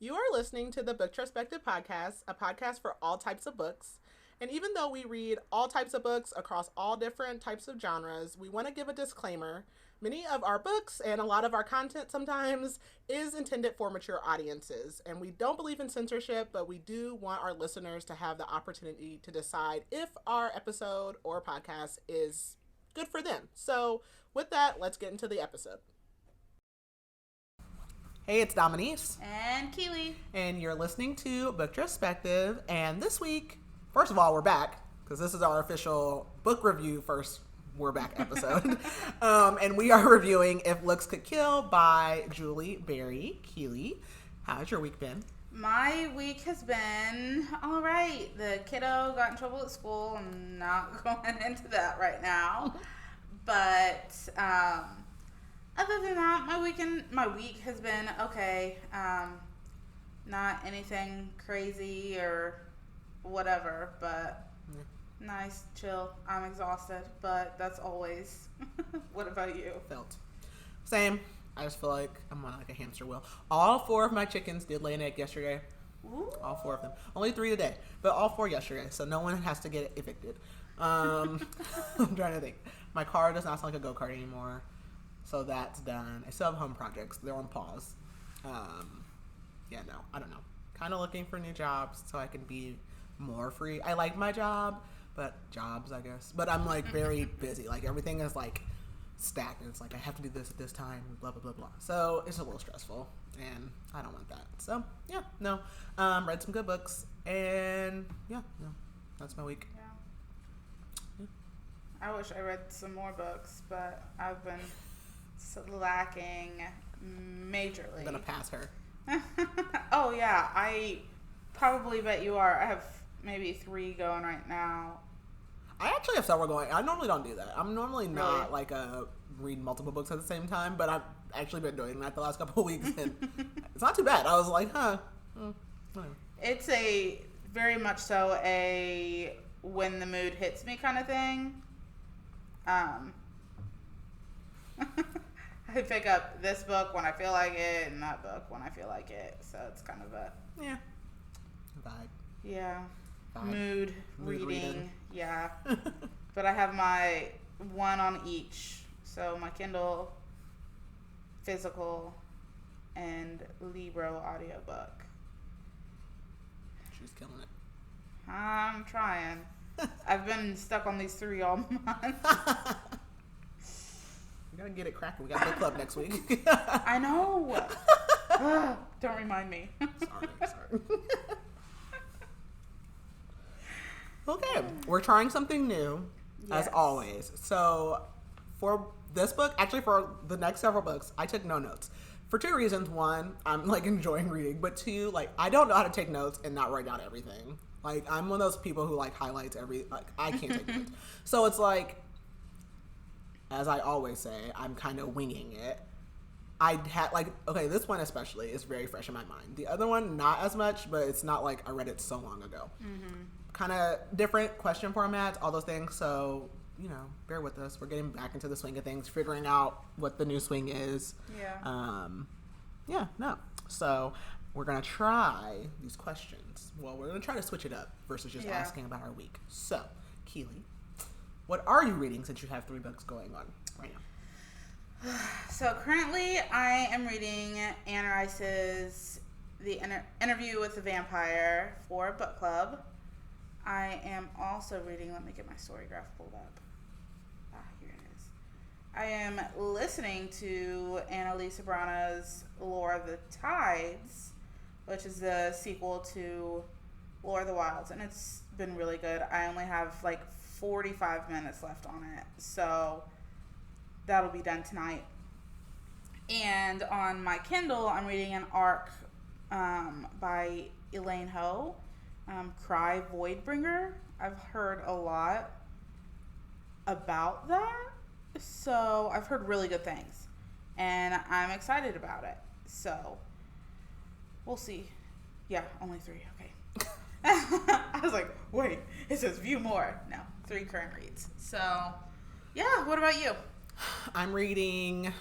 You are listening to the Booktrospective Podcast, a podcast for all types of books. And even though we read all types of books across all different types of genres, we want to give a disclaimer. Many of our books and a lot of our content sometimes is intended for mature audiences. And we don't believe in censorship, but we do want our listeners to have the opportunity to decide if our episode or podcast is good for them. So with that, let's get into the episode. Hey, it's Dominique. And Keely. And you're listening to Booktrospective. And this week, first of all, we're back, because this is our official book review first We're Back episode. And we are reviewing If Looks Could Kill by Julie Berry. Keely, how's your week been? My week has been all right. The kiddo got in trouble at school. I'm not going into that right now. But other than that, my week has been okay. Not anything crazy or whatever, but nice, chill. I'm exhausted, but that's always. What about you? Felt. Same. I just feel like I'm on like a hamster wheel. All 4 of my chickens did lay an egg yesterday. Ooh. All 4 of them. Only 3 today, but all 4 yesterday, so no one has to get evicted. I'm trying to think. My car does not sound like a go-kart anymore, so that's done. I still have home projects. They're on pause. I don't know. Kind of looking for new jobs so I can be more free. I like my job, but I guess. But I'm like very busy. Like everything is like stacked. And it's like I have to do this at this time, blah, blah, blah, blah. So it's a little stressful, and I don't want that. So, yeah, no. Read some good books, and that's my week. Yeah. I wish I read some more books, but I've been slacking majorly. I'm gonna pass her. Oh, yeah. I probably bet you are. I have maybe 3 going right now. I actually have several going. I normally don't do that. I'm normally not Really? like read multiple books at the same time, but I've actually been doing that the last couple of weeks, and it's not too bad. I was like, whatever. It's a very much so a when the mood hits me kind of thing. I pick up this book when I feel like it, and that book when I feel like it. So it's kind of a Vibe. Yeah. Vibe. Mood reading. reading. Yeah. But I have my one on each. So my Kindle, physical, and Libro audiobook. She's killing it. I'm trying. I've been stuck on these 3 all month. We gotta get it cracking. We got book club next week. I know. Don't remind me. Sorry. Okay, we're trying something new, as always. So, for this book, actually for the next several books, I took no notes. For 2 reasons. 1, I'm like enjoying reading, but 2, like I don't know how to take notes and not write down everything. Like I'm one of those people who like highlights I can't take notes. So it's like, as I always say, I'm kind of winging it. I had this one especially is very fresh in my mind. The other one, not as much, but it's not like I read it so long ago. Mm-hmm. Kind of different question formats, all those things. So, bear with us. We're getting back into the swing of things, figuring out what the new swing is. Yeah. So we're going to try these questions. Well, we're going to try to switch it up versus just asking about our week. So, Keely, what are you reading since you have 3 books going on right now? So currently I am reading Anne Rice's The Interview with the Vampire for book club. I am also reading, let me get my story graph pulled up. Here it is. I am listening to Annalise Sobrano's Lore of the Tides, which is the sequel to Lore of the Wilds, and it's been really good. I only have like 45 minutes left on it, so that'll be done tonight. And on my Kindle, I'm reading an arc by Elaine Ho, Cry Voidbringer. I've heard a lot about that, so I've heard really good things, and I'm excited about it. So we'll see. Yeah, only 3. Okay. I was like, wait, it says view more. No, 3 current reads. So, yeah, what about you? I'm reading,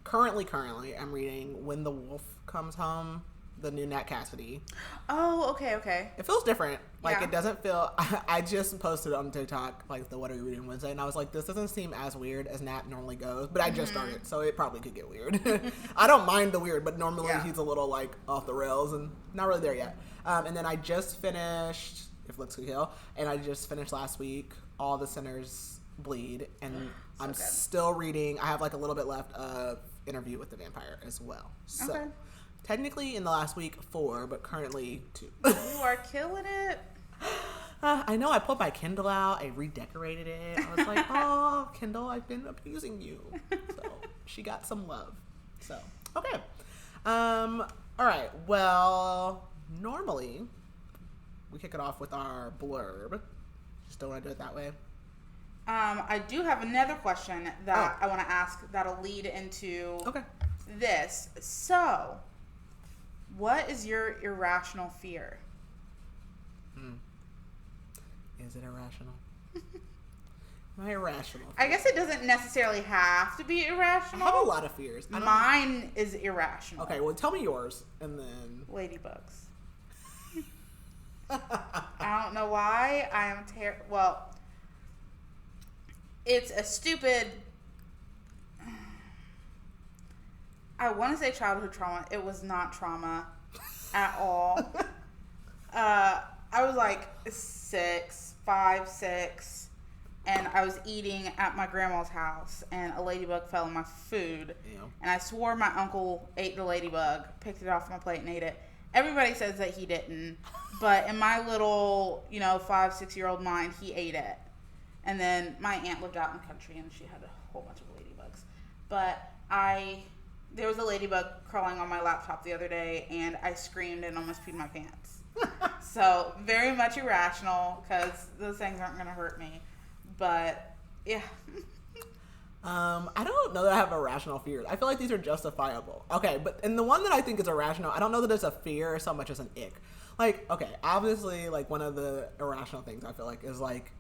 currently, I'm reading When the Wolf Comes Home the new Nat Cassidy. Oh, okay. It feels different. Like, Yeah. it doesn't feel... I just posted on TikTok, like, the What Are We Reading Wednesday, and I was like, this doesn't seem as weird as Nat normally goes, but I just started, so it probably could get weird. I don't mind the weird, but normally he's a little, like, off the rails, and not really there yet. And then I just finished If Looks Could Kill, and I just finished last week All the Sinners Bleed, and I'm still reading. I have, like, a little bit left of Interview with the Vampire as well. So, technically in the last week 4, but currently 2. You are killing it. I know. I put my Kindle out. I redecorated it. I was like, oh, Kindle, I've been abusing you. So she got some love. So, okay. All right. Well, normally we kick it off with our blurb. Just don't want to do it that way. I do have another question that I want to ask that'll lead into this. So, what is your irrational fear? Is it irrational? Am I irrational? I guess it doesn't necessarily have to be irrational. I have a lot of fears. Mine is irrational. Okay, well, tell me yours, and then... Ladybugs. I don't know why. I am well, it's a stupid... I want to say childhood trauma. It was not trauma at all. I was like 5, 6, and I was eating at my grandma's house, and a ladybug fell in my food. Ew. And I swore my uncle ate the ladybug, picked it off my plate, and ate it. Everybody says that he didn't, but in my little, 5, 6-year-old mind, he ate it. And then my aunt lived out in the country, and she had a whole bunch of ladybugs. But there was a ladybug crawling on my laptop the other day, and I screamed and almost peed my pants. So, very much irrational, because those things aren't going to hurt me. But, yeah. I don't know that I have irrational fears. I feel like these are justifiable. Okay, and the one that I think is irrational, I don't know that it's a fear so much as an ick. Like, okay, obviously, like, one of the irrational things I feel like is, like,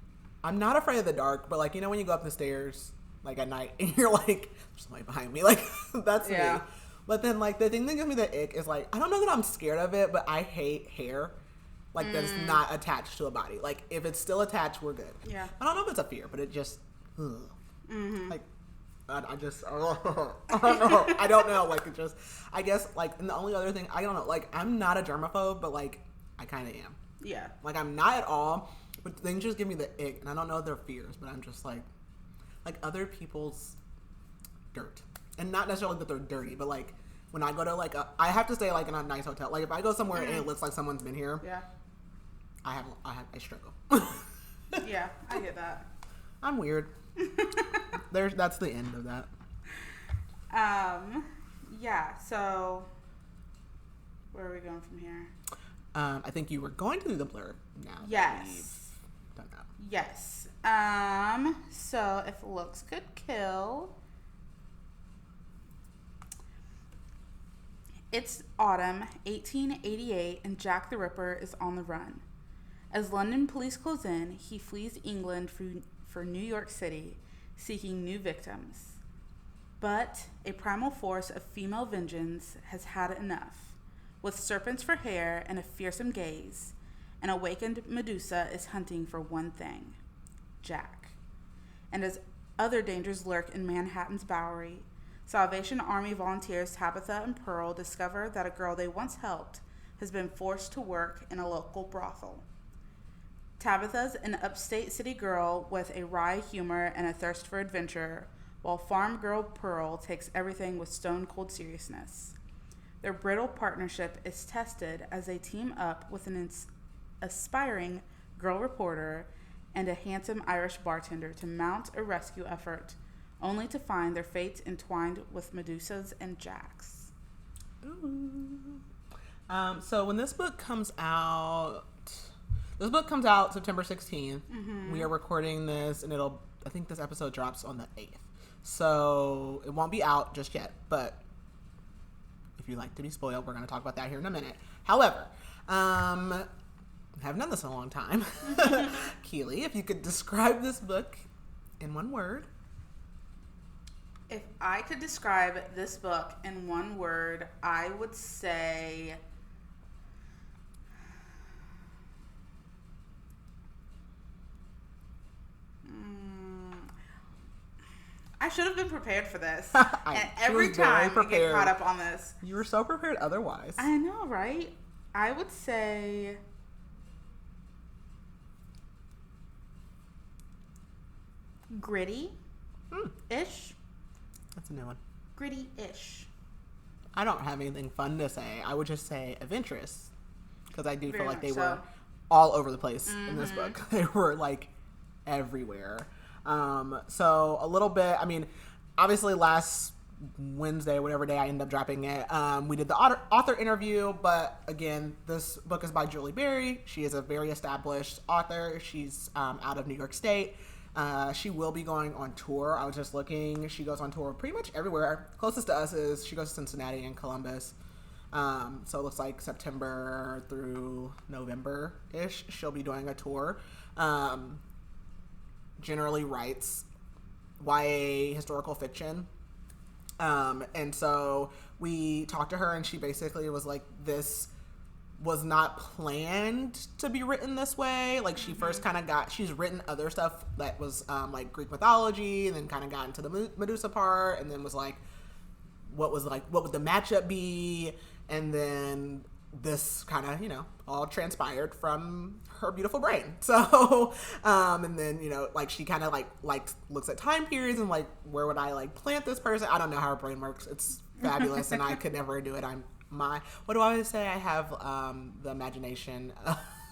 I'm not afraid of the dark, but, like, when you go up the stairs, like, at night, and you're like, there's somebody behind me, like, that's me. But then, like, the thing that gives me the ick is, like, I don't know that I'm scared of it, but I hate hair, like, that's not attached to a body. Like, if it's still attached, we're good. Yeah. I don't know if it's a fear, but it just, like, I don't know. I don't know. Like, it just, I guess, like, and the only other thing, I don't know, like, I'm not a germaphobe, but, like, I kind of am. Yeah. Like, I'm not at all, but things just give me the ick, and I don't know if they're fears, but I'm just, like other people's dirt. And not necessarily that they're dirty, but, like, when I go to, like, I have to stay, like, in a nice hotel. Like, if I go somewhere and it looks like someone's been here, I struggle. Yeah, I get that. I'm weird. That's the end of that. Yeah, so where are we going from here? I think you were going to do the blurb now. Yes. Done that. Yes. So if looks could kill. It's autumn 1888 and Jack the Ripper is on the run. As London police close in, he flees England for New York City, seeking new victims. But a primal force of female vengeance has had enough. With serpents for hair and a fearsome gaze, an awakened Medusa is hunting for one thing, Jack. And as other dangers lurk in Manhattan's Bowery, Salvation Army volunteers Tabitha and Pearl discover that a girl they once helped has been forced to work in a local brothel. Tabitha's an upstate city girl with a wry humor and a thirst for adventure, while farm girl Pearl takes everything with stone-cold seriousness. Their brittle partnership is tested as they team up with an aspiring girl reporter and a handsome Irish bartender to mount a rescue effort, only to find their fates entwined with Medusa's and Jack's. Ooh. So when this book comes out September 16th. Mm-hmm. We are recording this, and I think this episode drops on the 8th. So it won't be out just yet, but if you like to be spoiled, we're going to talk about that here in a minute. However, I haven't done this in a long time. Keely, if you could describe this book in one word. If I could describe this book in one word, I would say I should have been prepared for this. And every time I get caught up on this. You were so prepared otherwise. I know, right? I would say gritty-ish. That's a new one. Gritty-ish. I don't have anything fun to say. I would just say adventurous. Because I do feel like they were all over the place in this book. They were like everywhere. So a little bit, I mean, obviously last Wednesday, whatever day I ended up dropping it, we did the author interview, but again, this book is by Julie Berry. She is a very established author. She's out of New York State. She will be going on tour. I was just looking. She goes on tour pretty much everywhere. Closest to us is she goes to Cincinnati and Columbus. So it looks like September through November-ish, she'll be doing a tour. Generally writes YA historical fiction. And so we talked to her and she basically was like, this was not planned to be written this way. Like she first kind of she's written other stuff that was like Greek mythology, and then kind of got into the Medusa part, and then was like, what would the matchup be? And then this kind of, all transpired from her beautiful brain. So, and then, like she kind of like looks at time periods and like, where would I like plant this person? I don't know how her brain works. It's fabulous. And I could never do it. What do I always say? I have the imagination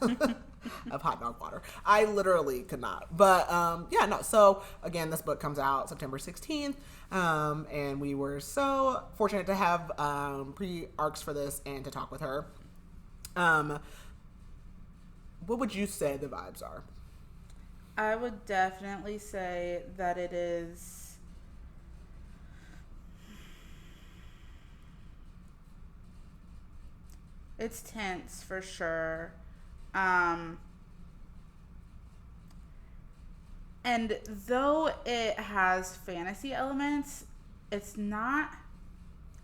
of hot dog water. I literally could not. But yeah, no. So again, this book comes out September 16th. And we were so fortunate to have pre-arcs for this and to talk with her. What would you say the vibes are? I would definitely say that it is it's tense for sure. And though it has fantasy elements, it's not,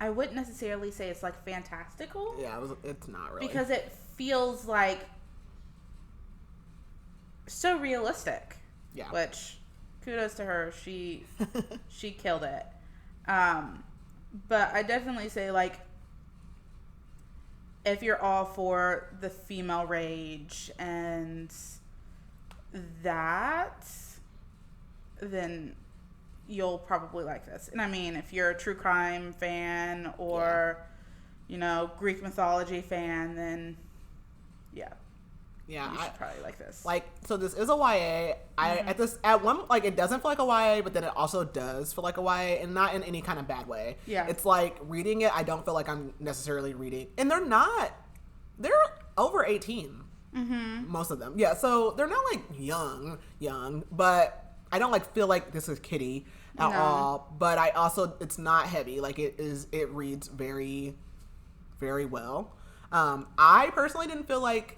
I wouldn't necessarily say it's like fantastical. Yeah, it's not really. Because it feels like so realistic. Yeah. Which, kudos to her. She killed it. But I definitely say, like, if you're all for the female rage and that, then you'll probably like this. And I mean, if you're a true crime fan or, Greek mythology fan, then yeah, you should probably like this. Like, so this is a YA. It doesn't feel like a YA, but then it also does feel like a YA, and not in any kind of bad way. Yeah. It's like reading it, I don't feel like I'm necessarily reading, and they're over 18. Mm-hmm. Most of them. Yeah. So they're not like young, but I don't like feel like this is kiddie at all, but I also, it's not heavy. Like it reads very, very well. I personally didn't feel like,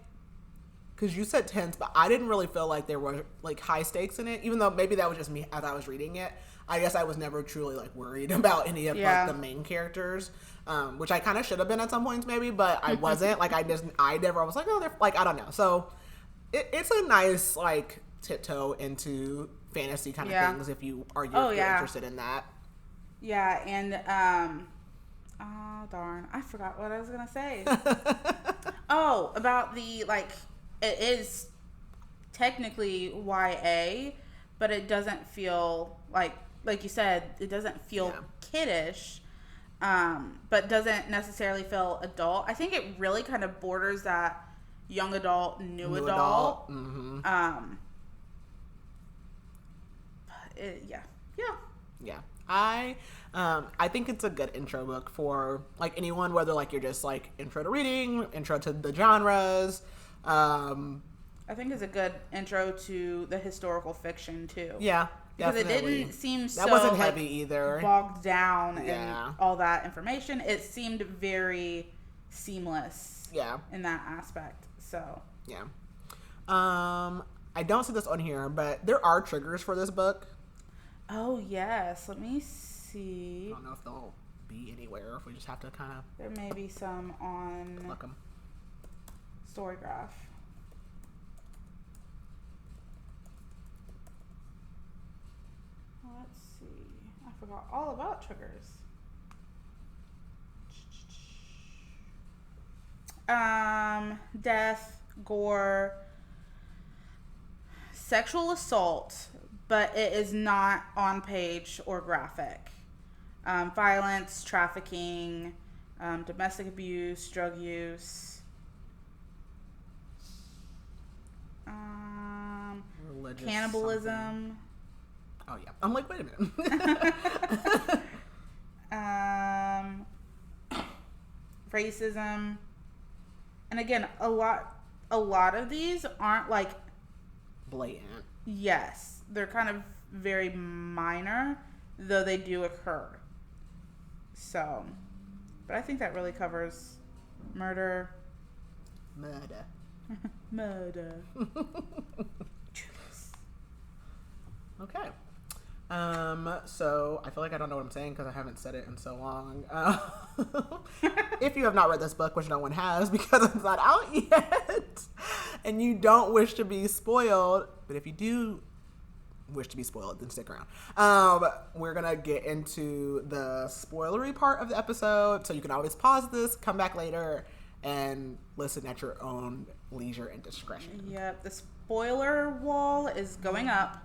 because you said tense, but I didn't really feel like there were like high stakes in it, even though maybe that was just me as I was reading it. I guess I was never truly like worried about any of like the main characters, which I kind of should have been at some points maybe, but I wasn't. Like I never was like, oh, they're like, I don't know. So it's a nice like tiptoe into fantasy kind of things if you're interested in that. Yeah, and oh darn, I forgot what I was gonna say. Oh, about the like, it is technically YA, but it doesn't feel like you said, it doesn't feel kiddish, but doesn't necessarily feel adult. I think it really kind of borders that young adult, new adult. Mm-hmm. Yeah. I think it's a good intro book for like anyone, whether like you're just like intro to reading, intro to the genres. I think it's a good intro to the historical fiction too. Yeah, because definitely. it didn't seem so that wasn't heavy either, bogged down and all that information. It seemed very seamless. Yeah, in that aspect. So yeah. I don't see this on here, but there are triggers for this book. Oh yes, let me see. I don't know if they'll be anywhere. If we just have to kind of. There may be some on. Look them. Storygraph. Let's I forgot all about triggers. Death, gore, sexual assault, but it is not on page or graphic. Violence, trafficking, domestic abuse, drug use. Religious Cannibalism. Something. Oh yeah, I'm like, wait a minute. Racism, and again, a lot of these aren't like blatant. Yes, they're kind of very minor, though they do occur. So, but I think that really covers murder. Murder. Okay. So I feel like I don't know what I'm saying because I haven't said it in so long. If you have not read this book, which no one has because it's not out yet, and you don't wish to be spoiled, but if you do wish to be spoiled, then stick around. We're gonna get into the spoilery part of the episode, so you can always pause this, come back later, and listen at your own leisure and discretion. Yep, the spoiler wall is going up.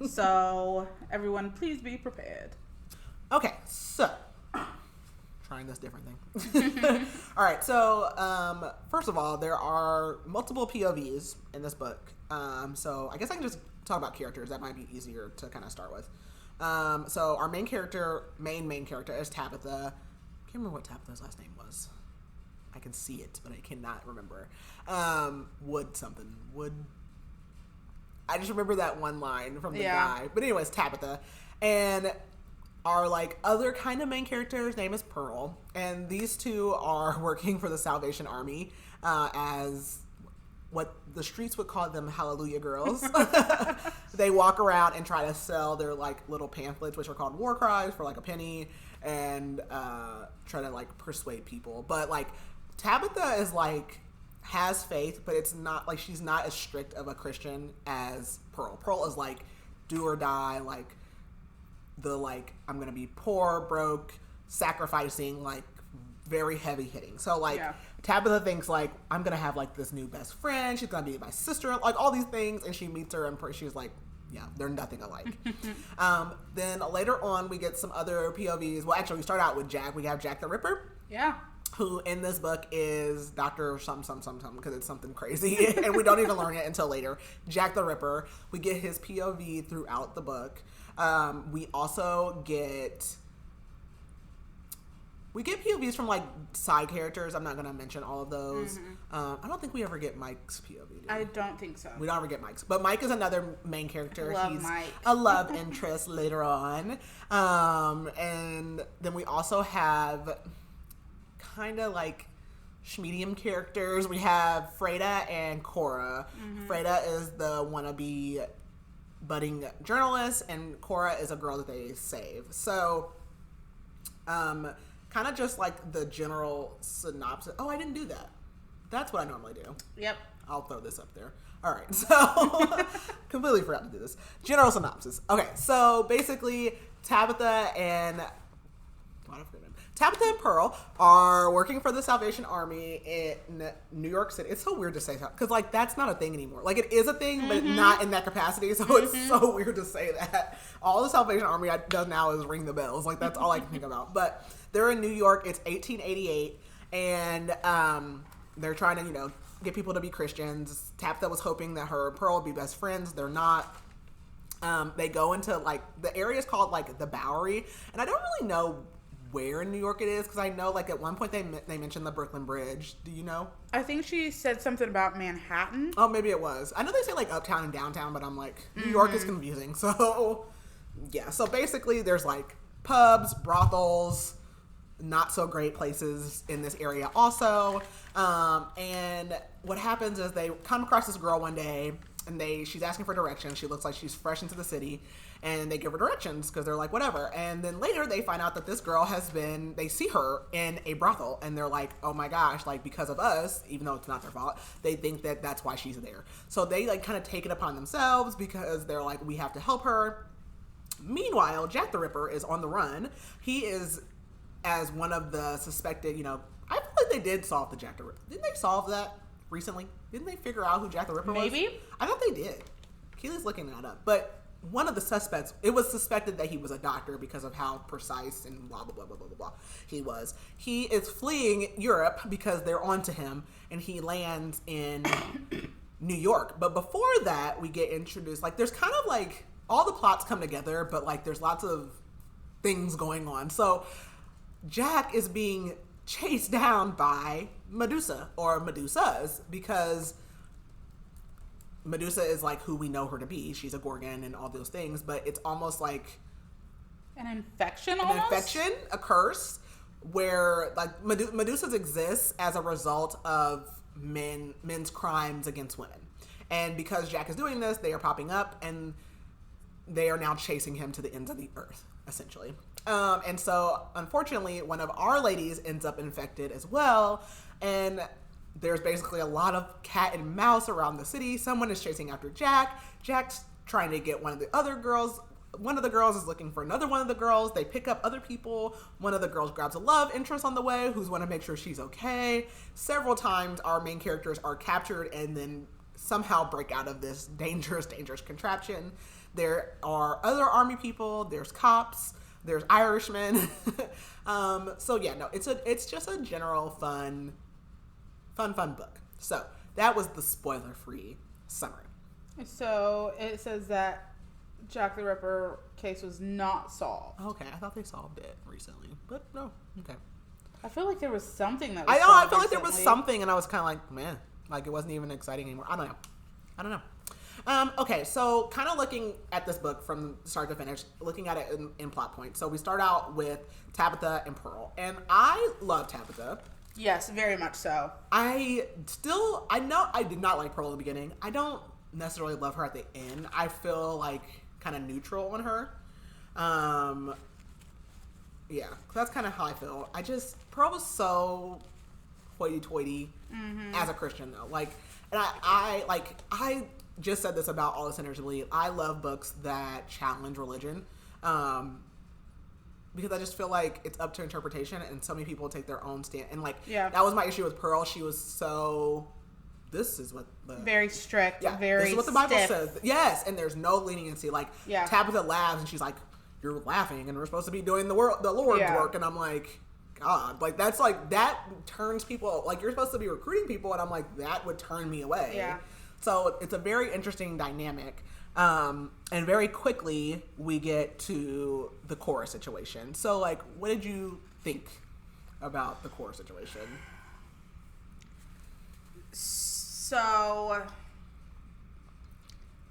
So everyone, please be prepared. Okay, so trying this different thing. All right, so first of all, there are multiple POVs in this book. So I guess I can just talk about characters. That might be easier to kind of start with. So our main character is Tabitha. I can't remember what Tabitha's last name was. I can see it, but I cannot remember. Wood something. Wood. I just remember that one line from the guy. But anyways, Tabitha. And our like other kind of main character's name is Pearl. And these two are working for the Salvation Army as what the streets would call them Hallelujah Girls. They walk around and try to sell their like little pamphlets, which are called war cries, for like a penny, and try to like persuade people. But like Tabitha is like has faith, but it's not like she's not as strict of a Christian as Pearl. Pearl is like do or die, like the like I'm gonna be poor, broke, sacrificing, like very heavy hitting. So like Tabitha thinks like I'm gonna have like this new best friend, she's gonna be my sister, like all these things, and she meets her and she's like, yeah, they're nothing alike. Then later on we get some other POVs. Well, actually we start out with Jack. We have Jack the Ripper. Yeah. Who in this book is Dr. some because it's something crazy and we don't even learn it until later. Jack the Ripper. We get his POV throughout the book. We also get POVs from like side characters. I'm not going to mention all of those. I don't think we ever get Mike's POV, do we? I don't think so. We don't ever get Mike's. But Mike is another main character. He's Mike. A love interest later on. And then we also have kind of like medium characters. We have Freda and Cora. Freda is the wannabe budding journalist, and Cora is a girl that they save. So, kind of just like the general synopsis. Oh, I didn't do that. That's what I normally do. Yep. I'll throw this up there. All right. So, completely forgot to do this. General synopsis. Okay. So, basically, Tabitha and Pearl are working for the Salvation Army in New York City. It's so weird to say that because, like, that's not a thing anymore. Like, it is a thing, but not in that capacity. So it's so weird to say that. All the Salvation Army does now is ring the bells. Like, that's all I can think about. But they're in New York. It's 1888, and they're trying to, you know, get people to be Christians. Tabitha was hoping that her and Pearl would be best friends. They're not. They go into, like, the area is called, like, the Bowery, and I don't really know where in New York it is, because I know like at one point they mentioned the Brooklyn Bridge. Do you know? I think she said something about Manhattan. Oh, maybe it was. I know they say like uptown and downtown, but I'm like, New York is confusing. So yeah, so basically there's like pubs, brothels, not so great places in this area also. And what happens is they come across this girl one day, and she's asking for directions. She looks like she's fresh into the city, and they give her directions because they're like, whatever. And then later they find out that this girl they see her in a brothel, and they're like, oh my gosh, like because of us, even though it's not their fault, they think that that's why she's there. So they like kind of take it upon themselves because they're like, we have to help her. Meanwhile, Jack the Ripper is on the run. He is, as one of the suspected, I feel like they did solve the Jack the Ripper. Didn't they solve that recently? Didn't they figure out who Jack the Ripper was? Maybe. I thought they did. Keely's looking that up. But one of the suspects, it was suspected that he was a doctor because of how precise and blah, blah, blah, blah, blah, blah, blah he was. He is fleeing Europe because they're onto him, and he lands in New York. But before that, we get introduced, there's kind of all the plots come together, but there's lots of things going on. So Jack is being chased down by Medusa, or Medusas, because Medusa is who we know her to be. She's a Gorgon and all those things, but it's almost like an infection, a curse, where Medusas exists as a result of men's crimes against women. And because Jack is doing this, they are popping up, and they are now chasing him to the ends of the earth, essentially. And so, unfortunately, one of our ladies ends up infected as well, and there's basically a lot of cat and mouse around the city. Someone is chasing after Jack. Jack's trying to get one of the other girls. One of the girls is looking for another one of the girls. They pick up other people. One of the girls grabs a love interest on the way who's want to make sure she's okay. Several times our main characters are captured and then somehow break out of this dangerous contraption. There are other army people. There's cops. There's Irishmen. It's just a general fun book. So that was the spoiler-free summary. So it says that Jack the Ripper case was not solved. Okay, I thought they solved it recently, but no. Okay. I feel like there was something that was I solved feel like recently. there was something, and I was kind of like, man, it wasn't even exciting anymore. I don't know. Okay, so kind of looking at this book from start to finish, looking at it in plot points. So we start out with Tabitha and Pearl, and I love Tabitha. Yes, very much so. I know I did not like Pearl in the beginning. I don't necessarily love her at the end. I feel kind of neutral on her. Yeah, that's kind of how I feel. Pearl was so hoity-toity as a Christian, though. And I just said this about All the Sinners Believe. I love books that challenge religion. Because I just feel like it's up to interpretation, and so many people take their own stand. And that was my issue with Pearl. She was so, this is what very strict, this is what the Bible says. Yes, and there's no leniency. Tabitha laughs, and she's like, "You're laughing, and we're supposed to be doing the Lord's work." And I'm like, God, that turns people. You're supposed to be recruiting people, and I'm like, that would turn me away. Yeah. So it's a very interesting dynamic. And very quickly we get to the Cora situation. So what did you think about the Cora situation? So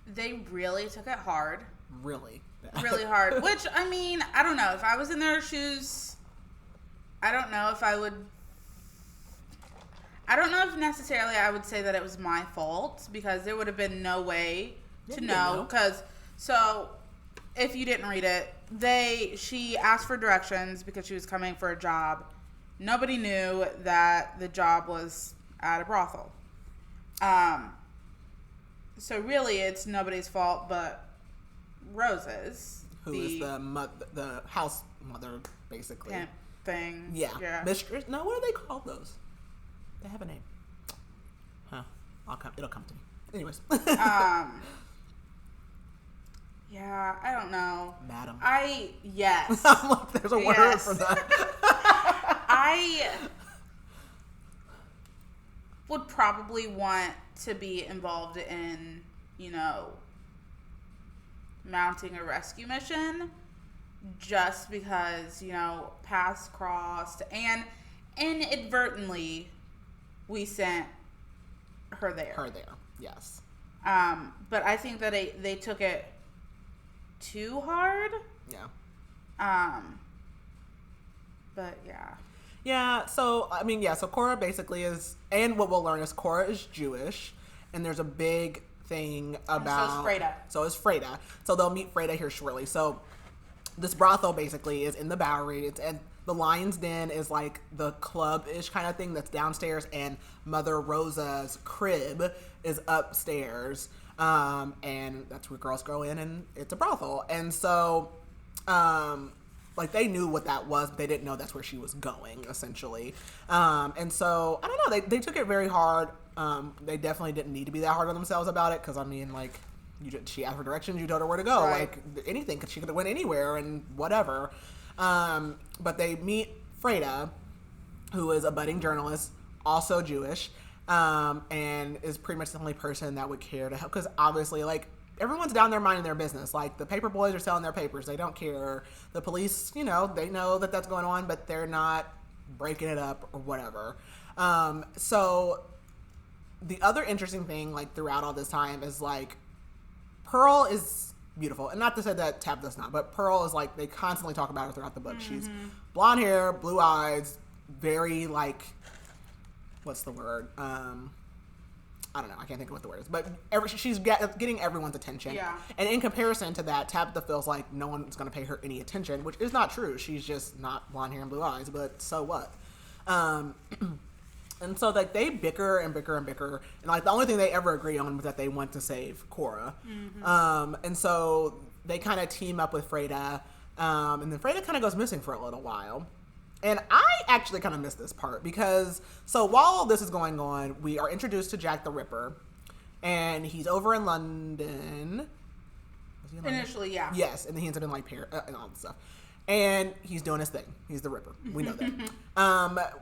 they really took it hard. Really hard. Which, I don't know. If I was in their shoes, I don't know if necessarily I would say that it was my fault, because there would have been no way to know. So if you didn't read it, she asked for directions because she was coming for a job. Nobody knew that the job was at a brothel. So really it's nobody's fault but Rose's. Who is the house mother, basically. Pimp thing. Yeah. Mistress. No, what do they call those? They have a name. Huh. It'll come to me. Anyways. Yeah, I don't know. Madam. Yes. There's a word for that. I would probably want to be involved in, mounting a rescue mission, just because, paths crossed, and inadvertently we sent her there. Yes. But I think that they took it too hard. Yeah. But yeah. Yeah, so Cora basically is, and what we'll learn is Cora is Jewish, and there's a big thing about... So is Freda. So they'll meet Freda here shortly. So this brothel basically is in the Bowery, and the Lion's Den is the club-ish kind of thing that's downstairs, and Mother Rosa's crib is upstairs. And that's where girls go in, and it's a brothel. And so Like, they knew what that was, but they didn't know that's where she was going, essentially. And so, I don't know, they took it very hard. They definitely didn't need to be that hard on themselves about it, because, I mean, like, she asked for directions, you told her where to go. Right. Like, anything, because she could have went anywhere and whatever. But they meet Freda, who is a budding journalist, also Jewish, and is pretty much the only person that would care to help, because obviously, like, everyone's down there minding their business. Like, the paper boys are selling their papers. They don't care. The police, they know that that's going on, but they're not breaking it up or whatever. So the other interesting thing, like, throughout all this time is, like, Pearl is beautiful. And not to say that Tabitha's not, but Pearl is, like, they constantly talk about her throughout the book. Mm-hmm. She's blonde hair, blue eyes, very, like, what's the word? I don't know. I can't think of what the word is. But she's getting everyone's attention. Yeah. And in comparison to that, Tabitha feels like no one's going to pay her any attention, which is not true. She's just not blonde hair and blue eyes, but so what? And so, like, they bicker and bicker and bicker. And, like, the only thing they ever agree on was that they want to save Cora. Mm-hmm. And so they kind of team up with Freda. And then Freda kind of goes missing for a little while. And I actually kind of missed this part because, so while all this is going on, we are introduced to Jack the Ripper, and he's over in London. Was he in London? Initially, yeah. Yes, and then he ends up in, like, Paris and all this stuff. And he's doing his thing. He's the Ripper. We know that.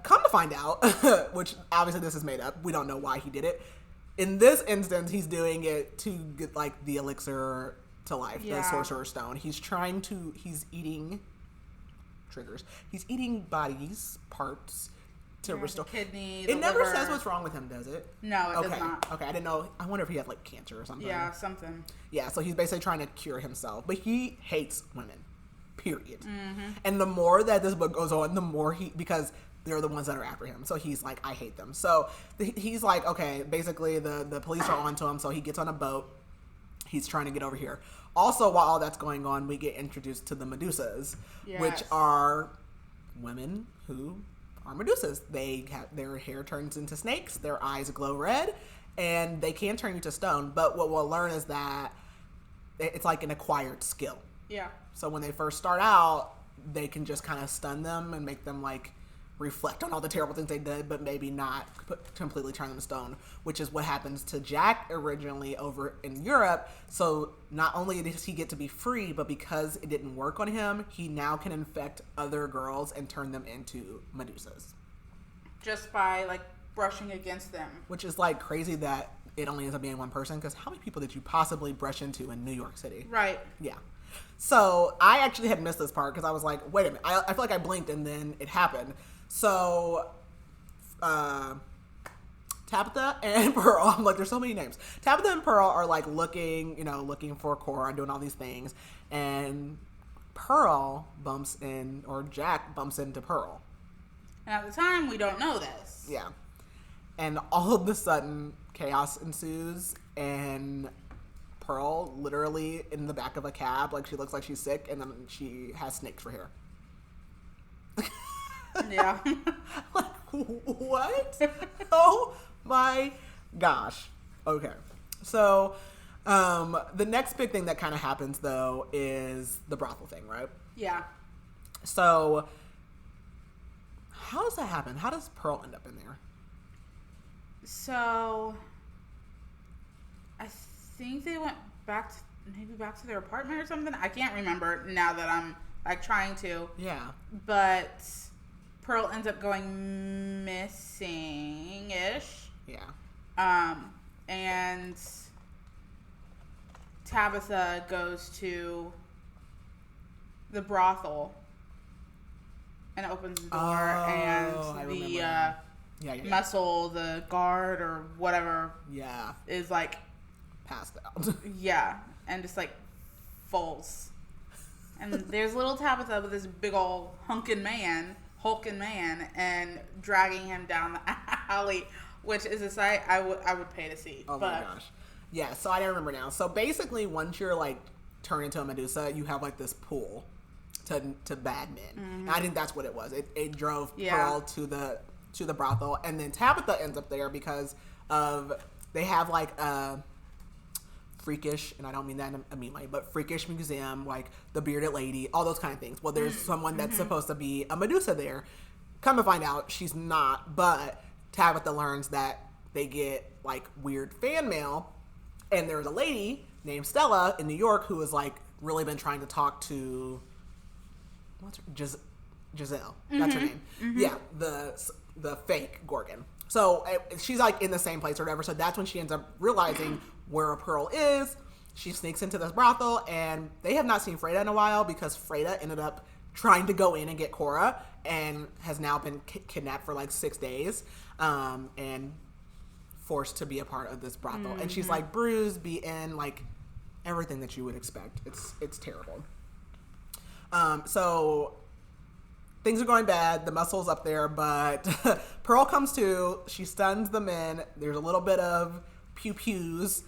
Come to find out, which obviously this is made up. We don't know why he did it. In this instance, he's doing it to get, like, the elixir to life, the Sorcerer's Stone. He's eating... triggers. He's eating bodies, parts to restore. The kidney, it never says what's wrong with him, does it? No, it does not. Okay, I didn't know. I wonder if he had, like, cancer or something. Yeah, something. Yeah, so he's basically trying to cure himself. But he hates women, period. Mm-hmm. And the more that this book goes on, the more because they're the ones that are after him. So he's like, I hate them. So he's like, okay, basically the police are onto him, so he gets on a boat. He's trying to get over here. Also, while all that's going on, we get introduced to the Medusas, which are women who are Medusas. Their hair turns into snakes, their eyes glow red, and they can turn you to stone. But what we'll learn is that it's like an acquired skill. Yeah. So when they first start out, they can just kind of stun them and make them, like, reflect on all the terrible things they did, but maybe not completely turn them to stone, which is what happens to Jack originally over in Europe. So not only does he get to be free, but because it didn't work on him, he now can infect other girls and turn them into Medusas. Just by, like, brushing against them. Which is, like, crazy that it only ends up being one person, because how many people did you possibly brush into in New York City? Right. Yeah. So I actually had missed this part because I was like, wait a minute. I feel like I blinked and then it happened. So, Tabitha and Pearl, I'm like, there's so many names. Tabitha and Pearl are, like, looking for Cora and doing all these things. And Pearl Jack bumps into Pearl. And at the time, we don't know this. Yeah. And all of a sudden, chaos ensues, and Pearl literally in the back of a cab, like, she looks like she's sick, and then she has snakes for hair. Yeah. Like, what? Oh my gosh. Okay. So, the next big thing that kind of happens, though, is the brothel thing, right? Yeah. So, how does that happen? How does Pearl end up in there? So, I think they went back to their apartment or something. I can't remember now that I'm, like, trying to. Yeah. But Pearl ends up going missing-ish. Yeah. And Tabitha goes to the brothel and opens the door, and the muscle, the guard or whatever, is, like, passed out. Yeah, and just, like, falls. And there's little Tabitha with this big old hulking man, and dragging him down the alley, which is a sight I would pay to see. Oh my gosh. Yeah, so I don't remember now. So basically, once you're, like, turned into a Medusa, you have, like, this pool to bad men. Mm-hmm. And I think that's what it was. It drove Pearl to the brothel, and then Tabitha ends up there because of they have, like, a freakish, and I don't mean that in a mean way, but freakish museum, like the bearded lady, all those kind of things. Well, there's someone that's supposed to be a Medusa there. Come to find out, she's not, but Tabitha learns that they get like weird fan mail, and there's a lady named Stella in New York who has like really been trying to talk to Giselle. That's her name. Yeah, the fake Gorgon. So she's like in the same place or whatever. So that's when she ends up realizing where Pearl is. She sneaks into this brothel, and they have not seen Freda in a while because Freda ended up trying to go in and get Cora and has now been kidnapped for like 6 days and forced to be a part of this brothel. And she's like bruised, beaten, like everything that you would expect. It's terrible. So things are going bad. The muscle's up there, but Pearl comes to. She stuns the men. There's a little bit of pew-pews.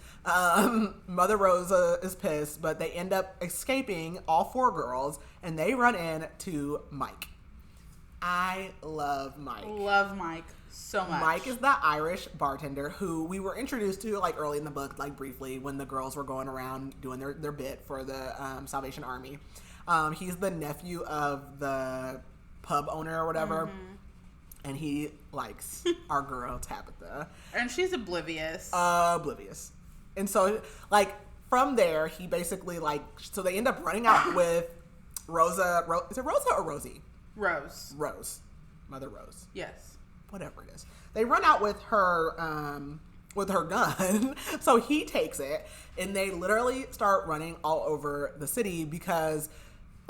Mother Rosa is pissed, but they end up escaping, all 4 girls, and they run in to Mike. I love Mike. Love Mike so much. Mike is the Irish bartender who we were introduced to like early in the book, like briefly, when the girls were going around doing their bit for the Salvation Army. He's the nephew of the pub owner or whatever. And he likes our girl Tabitha. And she's oblivious. And so, like, from there, he basically, like, so they end up running out with Rosa. Is it Rosa or Rosie? Rose. Mother Rose. Yes. Whatever it is. They run out with her gun. So he takes it, and they literally start running all over the city because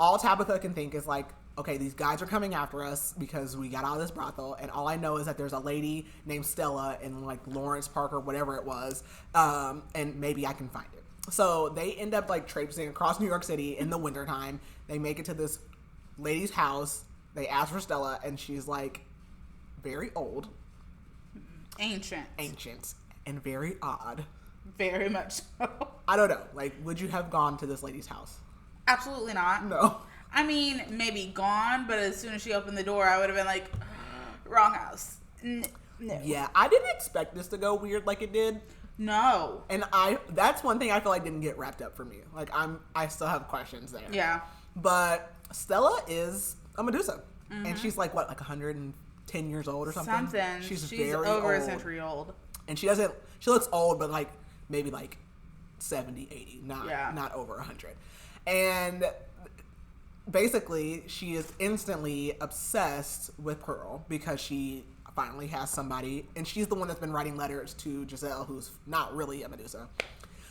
all Tabitha can think is, like, okay, these guys are coming after us because we got out of this brothel, and all I know is that there's a lady named Stella in like Lawrence Park or whatever it was, and maybe I can find it. So they end up like traipsing across New York City in the wintertime. They make it to this lady's house. They ask for Stella, and she's like very old, ancient, and very odd. Very much so. I don't know. Like, would you have gone to this lady's house? Absolutely not. No. I mean, maybe gone, but as soon as she opened the door, I would have been like, wrong house. No. Yeah, I didn't expect this to go weird like it did. No. And that's one thing I feel like didn't get wrapped up for me. Like, I still have questions there. Yeah. But Stella is a Medusa. And she's like, what, like 110 years old or something? She's very over old. a century old. And she looks old, but like, maybe like 70, 80, not over 100. And basically, she is instantly obsessed with Pearl because she finally has somebody, and she's the one that's been writing letters to Giselle, who's not really a Medusa.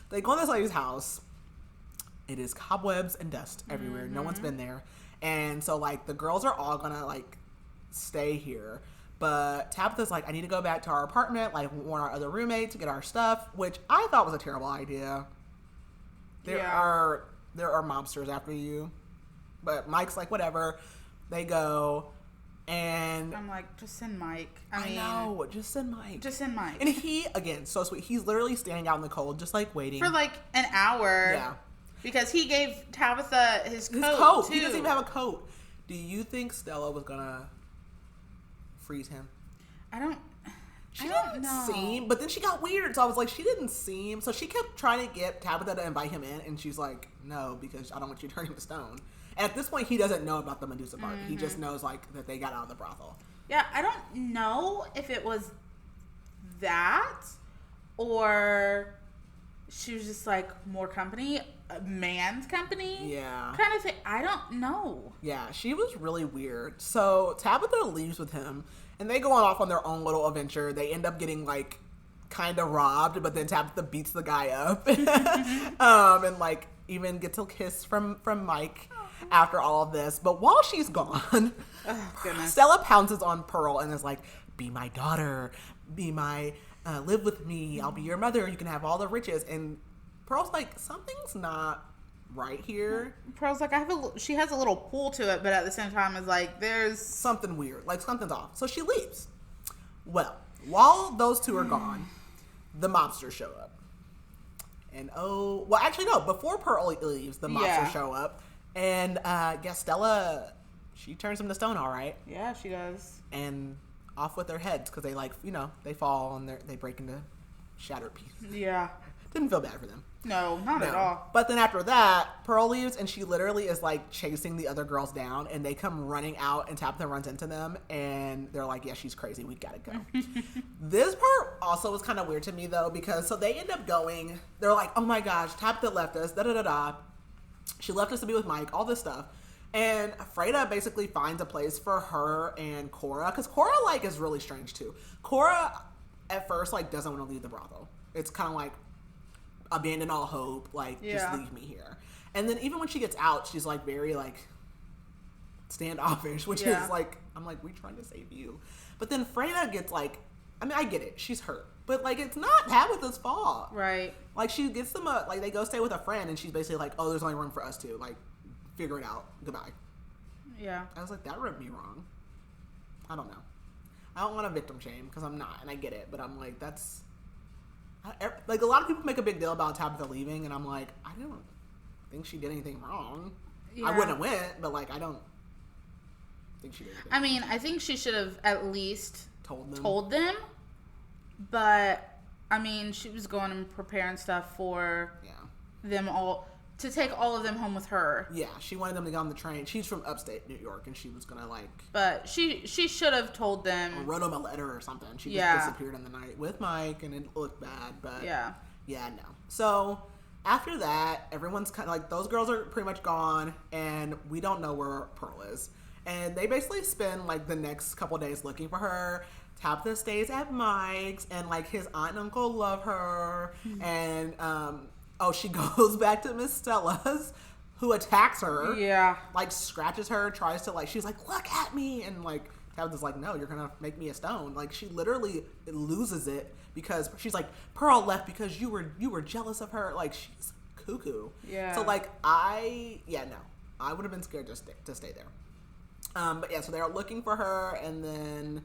They go in this lady's house. It is cobwebs and dust everywhere. No one's been there. And so, like, the girls are all gonna, like, stay here. But Tabitha's like, I need to go back to our apartment, like, warn our other roommate to get our stuff, which I thought was a terrible idea. There are mobsters after you. But Mike's like, whatever. They go, and I'm like, just send Mike. I know, just send Mike. And he, again, so sweet. He's literally standing out in the cold, just like waiting. For like an hour. Yeah. Because he gave Tabitha his coat, too. He doesn't even have a coat. Do you think Stella was gonna freeze him? I don't know. Seem, but then she got weird, so I was like, she didn't seem. So she kept trying to get Tabitha to invite him in, and she's like, no, because I don't want you to turn him to stone. And at this point, he doesn't know about the Medusa part. He just knows like that they got out of the brothel. Yeah, I don't know if it was that or she was just like more company, a man's company. Yeah. Kind of thing. I don't know. Yeah, she was really weird. So Tabitha leaves with him, and they go on off on their own little adventure. They end up getting like kind of robbed, but then Tabitha beats the guy up, and like even gets a kiss from Mike after all of this. But while she's gone, Stella pounces on Pearl and is like, "Be my daughter, live with me. I'll be your mother. You can have all the riches." And Pearl's like, something's not right here. Pearl's like, she has a little pull to it, but at the same time, it's like there's something weird, like something's off. So she leaves. Well, while those two are gone, the mobsters show up. And actually no, before Pearl leaves, the mobsters show up, and Stella, she turns them to stone, all right. Yeah, she does. And off with their heads because they they fall and they break into shattered pieces. Yeah. Didn't feel bad for them. No, not at all. But then after that, Pearl leaves, and she literally is like chasing the other girls down, and they come running out, and Tabitha runs into them, and they're like, yeah, she's crazy, we gotta go. This part also was kind of weird to me, though, because so they end up going, they're like, oh my gosh, Tabitha left us, da-da-da-da. She left us to be with Mike, all this stuff. And Freda basically finds a place for her and Cora, because Cora, like, is really strange, too. Cora, at first, like, doesn't want to leave the brothel. It's kind of like, abandon all hope, like, just leave me here. And then even when she gets out, she's like very like standoffish, which is like, I'm like, we trying to save you. But then Freda gets like, I mean, I get it, she's hurt, but like, it's not Tabitha's fault, right? Like, she gets them like, they go stay with a friend, and she's basically like, oh, there's only room for us two, like, figure it out, goodbye. Yeah. I was like, that rubbed me wrong. I don't know, I don't want to victim shame, because I'm not, and I get it, but I'm like, that's like, a lot of people make a big deal about Tabitha leaving, and I'm like, I don't think she did anything wrong. Yeah. I wouldn't have went, but like, I don't think she did anything I mean, I think she should have at least told them. But I mean, she was going and preparing stuff for them all, to take all of them home with her. Yeah, she wanted them to get on the train. She's from upstate New York, and she was gonna like. But she should have told them. Or wrote them a letter or something. She just disappeared in the night with Mike, and it looked bad. But yeah, no. So after that, everyone's kind of like, those girls are pretty much gone, and we don't know where Pearl is. And they basically spend like the next couple days looking for her. Tabitha stays at Mike's, and like his aunt and uncle love her, and she goes back to Miss Stella's, who attacks her. Yeah. Like, scratches her, tries to, like, she's like, look at me. And, like, Tabitha's like, no, you're going to make me a stone. Like, she literally loses it because she's like, Pearl left because you were jealous of her. Like, she's cuckoo. Yeah. So, like, I would have been scared to stay there. But, yeah, so they're looking for her, and then,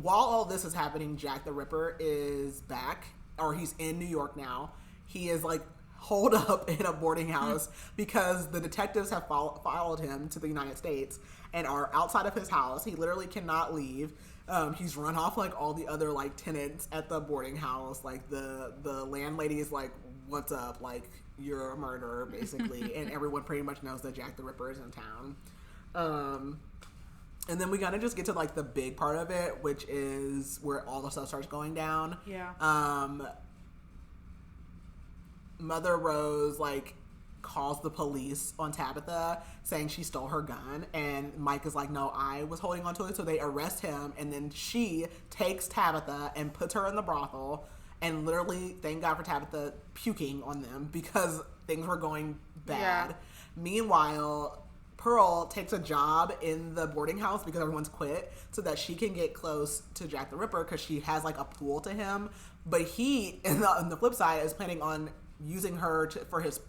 while all this is happening, Jack the Ripper is back, or he's in New York now. He is like holed up in a boarding house because the detectives have followed him to the United States and are outside of his house. He literally cannot leave. He's run off like all the other like tenants at the boarding house. Like the landlady is like, what's up? Like, you're a murderer, basically. And everyone pretty much knows that Jack the Ripper is in town. And then we gotta just get to like the big part of it, which is where all the stuff starts going down. Yeah. Mother Rose like calls the police on Tabitha, saying she stole her gun, and Mike is like, no, I was holding on to it. So they arrest him, and then she takes Tabitha and puts her in the brothel, and literally, thank God for Tabitha puking on them because things were going bad. Yeah. Meanwhile, Pearl takes a job in the boarding house because everyone's quit, so that she can get close to Jack the Ripper because she has like a pull to him. But he, on the flip side, is planning on using her for his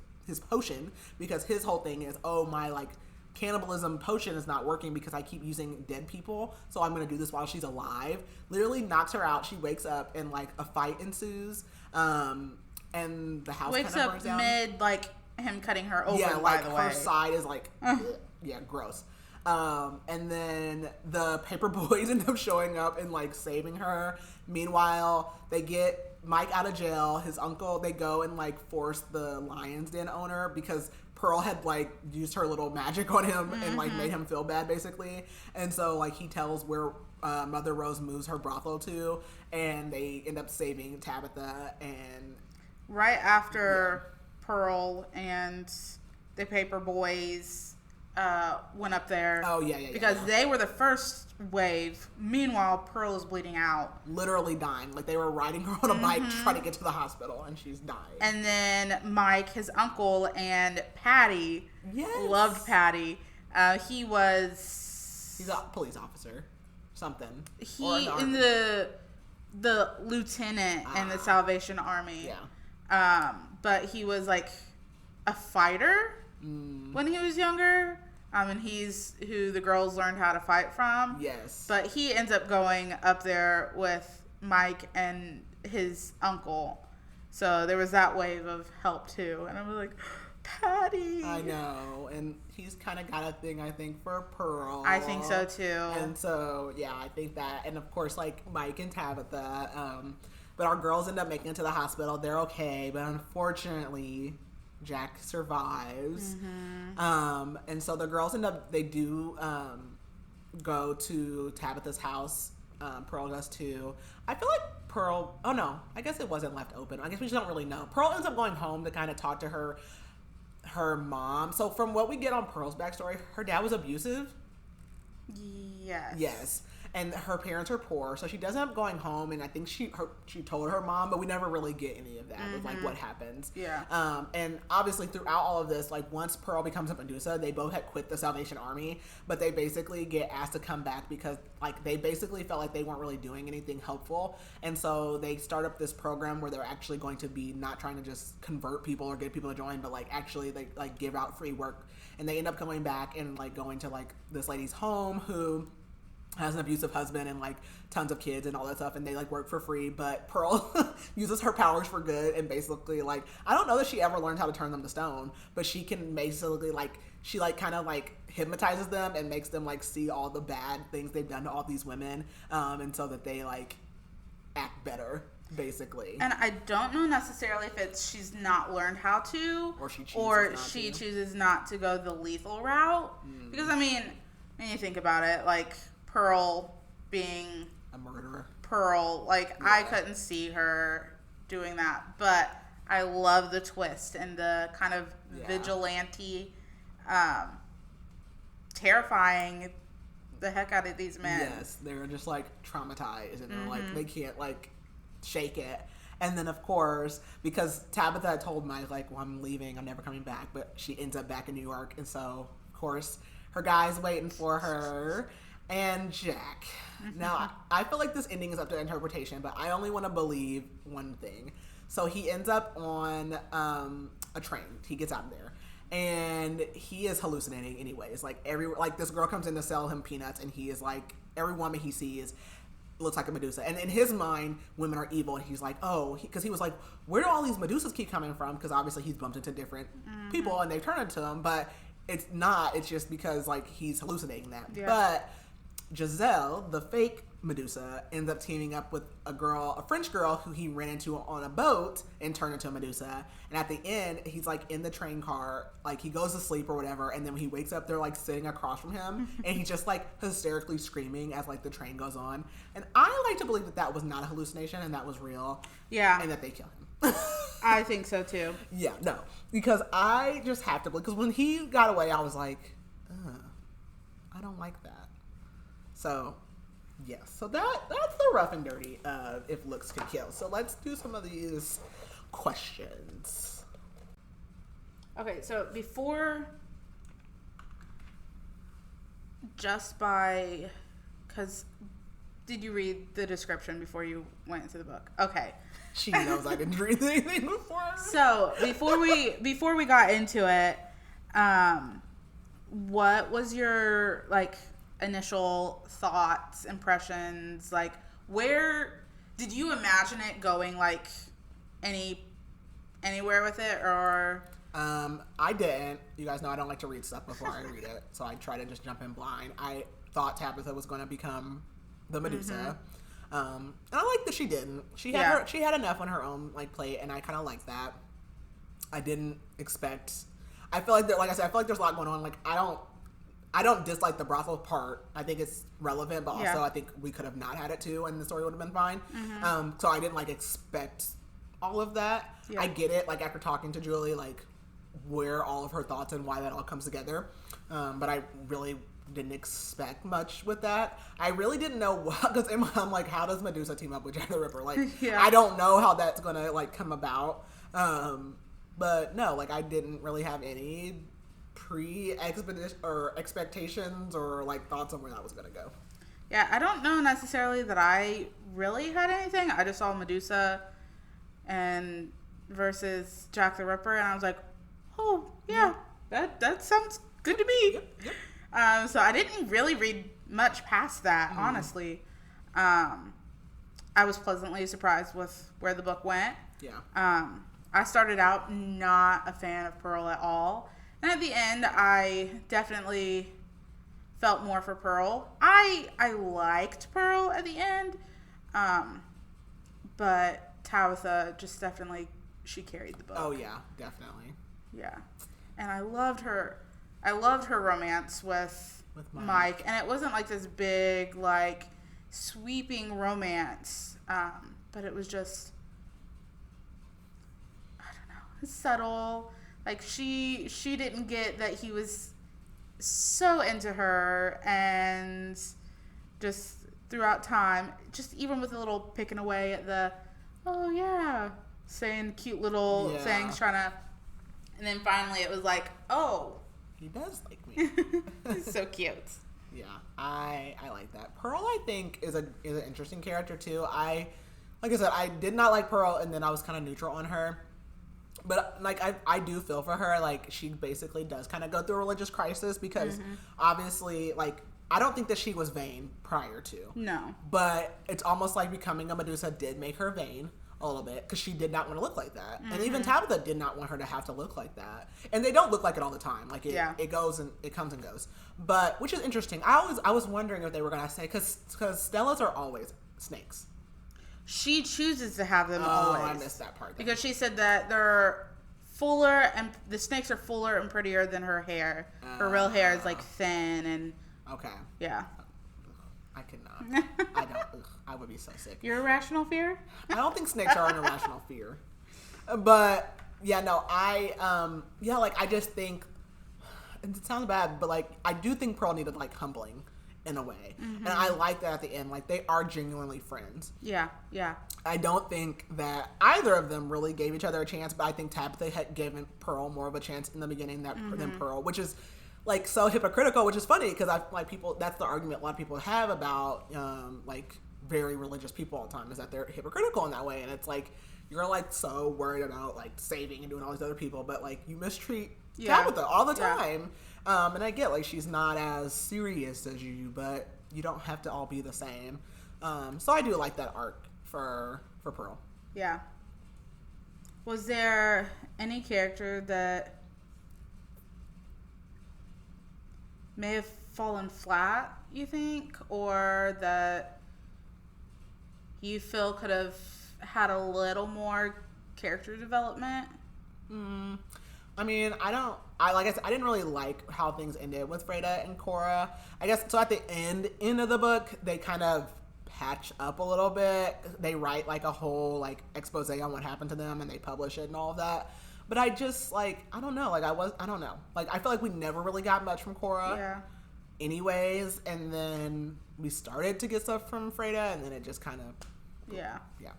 potion, because his whole thing is, oh, my like cannibalism potion is not working because I keep using dead people, so I'm gonna do this while she's alive. Literally knocks her out. She wakes up and like a fight ensues, and the house wakes kind of up burns down. Mid like him cutting her open. Yeah, like by the her way. side is like, yeah, gross. And then the paper boys end up showing up and like saving her. Meanwhile, they get Mike out of jail. His uncle, they go and like force the Lion's Den owner because Pearl had like used her little magic on him and like made him feel bad, basically. And so like he tells where Mother Rose moves her brothel to, and they end up saving Tabitha. And right after Pearl and the paper boys went up there. Oh, yeah. Because they were the first wave. Meanwhile, Pearl is bleeding out. Literally dying. Like, they were riding her on a bike to try to get to the hospital, and she's dying. And then Mike, his uncle, and Patty. Yes. Loved Patty. He's a police officer. Something. In the lieutenant in the Salvation Army. Yeah. But he was, like, a fighter when he was younger. And he's who the girls learned how to fight from. Yes. But he ends up going up there with Mike and his uncle. So there was that wave of help too. And I was like, Patty. I know, and he's kind of got a thing, I think, for Pearl. I think so too. And so, yeah, I think that, and of course, like Mike and Tabitha. But our girls end up making it to the hospital. They're okay, but unfortunately, Jack survives. And so the girls they do go to Tabitha's house. Pearl does too. I feel like Pearl, oh no, I guess it wasn't left open. I guess we just don't really know. Pearl ends up going home to kind of talk to her mom. So from what we get on Pearl's backstory, her dad was abusive. Yes. And her parents are poor, so she does end up going home, and I think she told her mom, but we never really get any of that with like what happens. Yeah. And obviously throughout all of this, like once Pearl becomes a Medusa, they both had quit the Salvation Army, but they basically get asked to come back because like they basically felt like they weren't really doing anything helpful, and so they start up this program where they're actually going to be not trying to just convert people or get people to join, but like actually like give out free work, and they end up coming back and like going to like this lady's home who has an abusive husband and like tons of kids and all that stuff, and they like work for free, but Pearl uses her powers for good, and basically like I don't know that she ever learned how to turn them to stone, but she can basically like she like kind of like hypnotizes them and makes them like see all the bad things they've done to all these women, and so that they like act better basically. And I don't know necessarily if it's she's not learned how to, or she chooses not to go the lethal route, because I mean when you think about it, like Pearl being a murderer. Pearl, like yeah. I couldn't see her doing that, but I love the twist and the kind of vigilante, terrifying the heck out of these men. Yes, they're just like traumatized, and they're like they can't like shake it. And then of course, because Tabitha had told Mike like, well, I'm leaving, I'm never coming back, but she ends up back in New York, and so of course her guy's waiting for her. And Jack. Now, I feel like this ending is up to interpretation, but I only want to believe one thing. So he ends up on a train. He gets out of there, and he is hallucinating anyways. Like this girl comes in to sell him peanuts, and he is like, every woman he sees looks like a Medusa. And in his mind, women are evil, and he's like, oh, because he was like, where do all these Medusas keep coming from? Because obviously he's bumped into different people, and they've turned into him, but it's not. It's just because like he's hallucinating that. Yeah. But Giselle, the fake Medusa, ends up teaming up with a French girl who he ran into on a boat and turned into a Medusa. And at the end, he's like in the train car, like he goes to sleep or whatever, and then when he wakes up, they're like sitting across from him, and he's just like hysterically screaming as like the train goes on. And I like to believe that was not a hallucination and that was real. Yeah. And that they kill him. I think so too. Yeah, no. Because I just have to believe, because when he got away, I was like, I don't like that. So, yes. So that's the rough and dirty of If Looks Could Kill. So let's do some of these questions. Okay, so because did you read the description before you went into the book? Okay. She knows I didn't read anything before. So before we got into it, what was your like initial thoughts, impressions? Like, where did you imagine it going? Like anywhere with it, or? I didn't. You guys know I don't like to read stuff before I read it, so I try to just jump in blind. I thought Tabitha was going to become the Medusa. And I like that she didn't. She had enough on her own like plate, and I kind of like that. I didn't expect. I feel like I feel like there's a lot going on. Like I don't dislike the brothel part. I think it's relevant, but also I think we could have not had it too, and the story would have been fine. So I didn't like expect all of that. Yeah. I get it. Like after talking to Julie, like where all of her thoughts and why that all comes together. But I really didn't expect much with that. I really didn't know what, because I'm like, how does Medusa team up with Jack the Ripper? Like, I don't know how that's gonna like come about. But no, like I didn't really have any expectations or like thoughts on where that was gonna go. Yeah, I don't know necessarily that I really had anything. I just saw Medusa and versus Jack the Ripper, and I was like, oh yeah, that sounds good to me. Yep. So I didn't really read much past that, honestly. I was pleasantly surprised with where the book went. Yeah. I started out not a fan of Pearl at all. And at the end, I definitely felt more for Pearl. I liked Pearl at the end. But Tabitha just definitely, she carried the book. Oh, yeah, definitely. Yeah. And I loved her romance with Mike. And it wasn't like this big, like, sweeping romance. But it was just, I don't know, subtle. Like, she didn't get that he was so into her, and just throughout time, just even with a little picking away at the, oh yeah, saying cute little things, trying to, and then finally it was like, oh, he does like me. so cute. Yeah, I like that. Pearl, I think, is an interesting character too. Like I said, I did not like Pearl, and then I was kind of neutral on her. But, like, I do feel for her. Like, she basically does kind of go through a religious crisis because, obviously, like, I don't think that she was vain prior to. No. But it's almost like becoming a Medusa did make her vain a little bit because she did not want to look like that. And even Tabitha did not want her to have to look like that. And they don't look like it all the time. Like, it goes and it comes and goes. But, which is interesting. I was wondering if they were going to say, because Stellas are always snakes. She chooses to have them always. I missed that part. Because she said that they're fuller, and the snakes are fuller and prettier than her hair. Her real hair is like thin and. Okay. Yeah. I could not. I don't. I would be so sick. Your irrational fear? I don't think snakes are an irrational fear, but yeah, no. Like I just think it sounds bad, but like I do think Pearl needed like humbling. In a way. And I like that at the end. Like, they are genuinely friends. Yeah, yeah. I don't think that either of them really gave each other a chance, but I think Tabitha had given Pearl more of a chance in the beginning than Pearl, which is, like, so hypocritical, which is funny, because that's the argument a lot of people have about, like, very religious people all the time, is that they're hypocritical in that way. And it's like, you're, like, so worried about, like, saving and doing all these other people, but, like, you mistreat Tabitha all the time. Yeah. And I get, like, she's not as serious as you, but you don't have to all be the same. So I do like that arc for Pearl. Yeah. Was there any character that may have fallen flat, you think? Or that you feel could have had a little more character development? I mean, like I said, I didn't really like how things ended with Freda and Cora. I guess, so at the end of the book, they kind of patch up a little bit. They write, like, a whole, like, expose on what happened to them, and they publish it and all of that. But I just, like, I don't know. Like, I don't know. Like, I feel like we never really got much from Cora. Yeah. Anyways, and then we started to get stuff from Freda, and then it just kind of... Yeah. Yeah.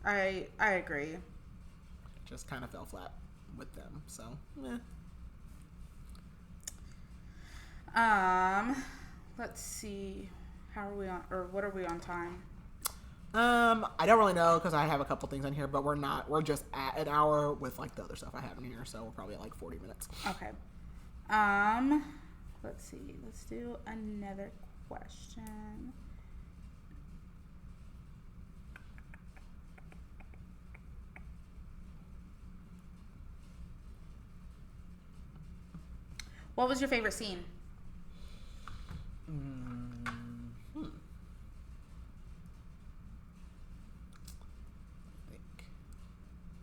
I agree. Just kind of fell flat with them, so let's see, how are we on, or what are we on time? I don't really know because I have a couple things in here, but we're just at an hour with, like, the other stuff I have in here, so we're probably at like 40 minutes. Okay. Let's see, let's do another question. What was your favorite scene?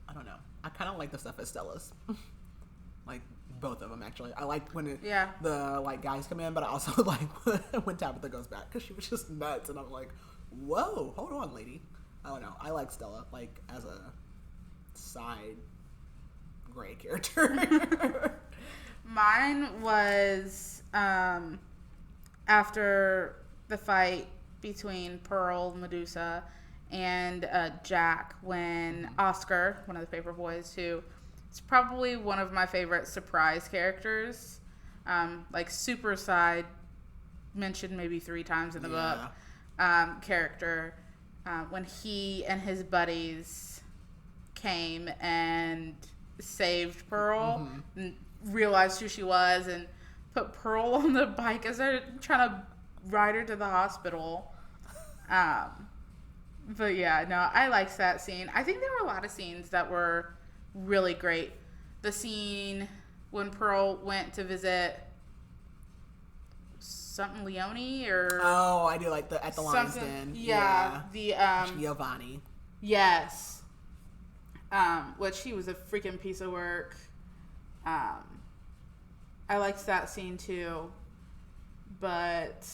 I don't know. I kind of like the stuff at Stella's. Like, both of them, actually. I like when the, like, guys come in, but I also like when Tabitha goes back, because she was just nuts, and I'm like, whoa, hold on, lady. I don't know. I like Stella, like, as a side gray character. Mine was after the fight between Pearl, Medusa, and Jack, when Oscar, one of the paper boys, who is probably one of my favorite surprise characters, like super side, mentioned maybe 3 times in the book, character, when he and his buddies came and saved Pearl and realized who she was and put Pearl on the bike as they're trying to ride her to the hospital. But yeah, no, I liked that scene. I think there were a lot of scenes that were really great. The scene when Pearl went to visit something Leone or I do like at the Lion's Den. Yeah, the Giovanni. Yes. Which he was a freaking piece of work. I liked that scene too, but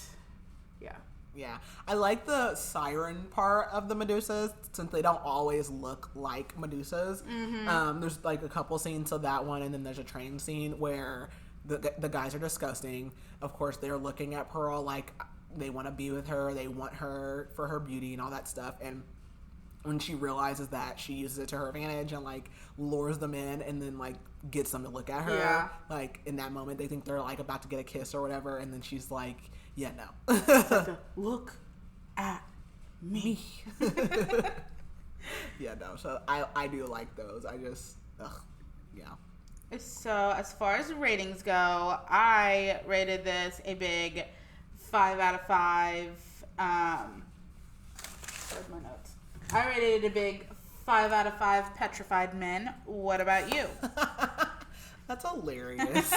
yeah. Yeah, I like the siren part of the Medusas since they don't always look like Medusas. Mm-hmm. There's like a couple scenes of that one, and then there's a train scene where the guys are disgusting. Of course, they're looking at Pearl like they want to be with her, they want her for her beauty and all that stuff. And when she realizes that, she uses it to her advantage and like lures them in, and then like gets them to look at her. Yeah. Like in that moment, they think they're like about to get a kiss or whatever, and then she's like, "Yeah, no." Look at me. Yeah, no. So I do like those. I just yeah. So as far as ratings go, I rated this a big 5 out of 5. Where's my notes? I rated it a big 5 out of 5 petrified men. What about you? That's hilarious.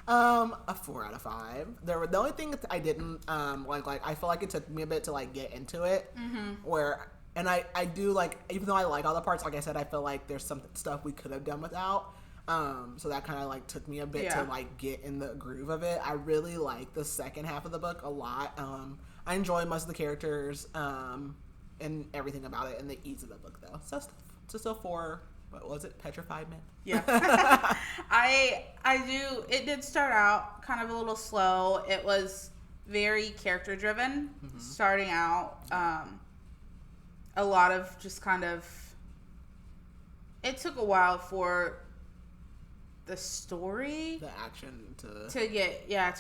A 4 out of 5. The only thing that I didn't like I feel like it took me a bit to like get into it. Mm-hmm. And I do like, even though I like all the parts, like I said, I feel like there's some stuff we could have done without. So that kind of like took me a bit to like get in the groove of it. I really like the second half of the book a lot. I enjoy most of the characters and everything about it, and the ease of the book though. So still 4. What was it? Petrified Men? Yeah. I do. It did start out kind of a little slow. It was very character driven, starting out. A lot of just kind of. It took a while for the story, the action to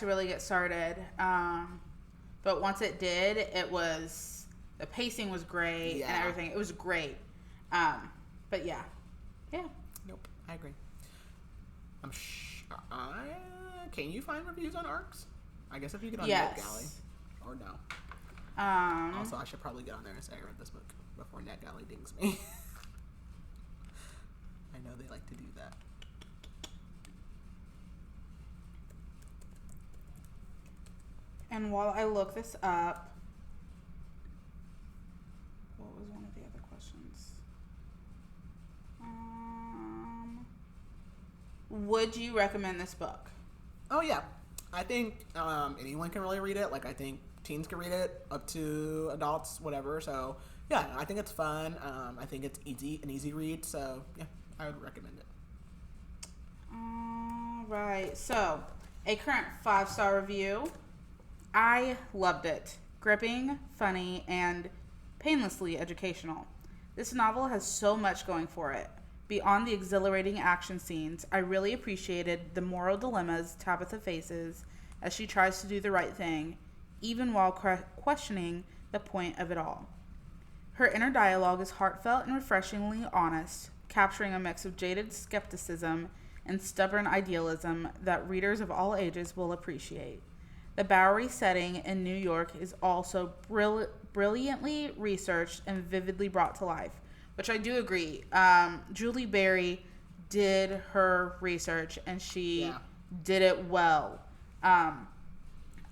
really get started. But once it did, the pacing was great and everything. It was great. But yeah. Nope, I agree. Can you find reviews on ARCs? I guess if you get on NetGalley, or no. Also, I should probably get on there and say I read this book before NetGalley dings me. I know they like to do that. And while I look this up, what was one of the other questions? Would you recommend this book? Oh yeah, I think anyone can really read it. Like I think teens can read it, up to adults, whatever. So yeah, I think it's fun. I think it's an easy read. So yeah, I would recommend it. Right. So a current 5-star review. I loved it. Gripping, funny, and painlessly educational. This novel has so much going for it. Beyond the exhilarating action scenes, I really appreciated the moral dilemmas Tabitha faces as she tries to do the right thing, even while questioning the point of it all. Her inner dialogue is heartfelt and refreshingly honest, capturing a mix of jaded skepticism and stubborn idealism that readers of all ages will appreciate. The Bowery setting in New York is also brilliantly researched and vividly brought to life, which I do agree. Julie Berry did her research, and she did it well. I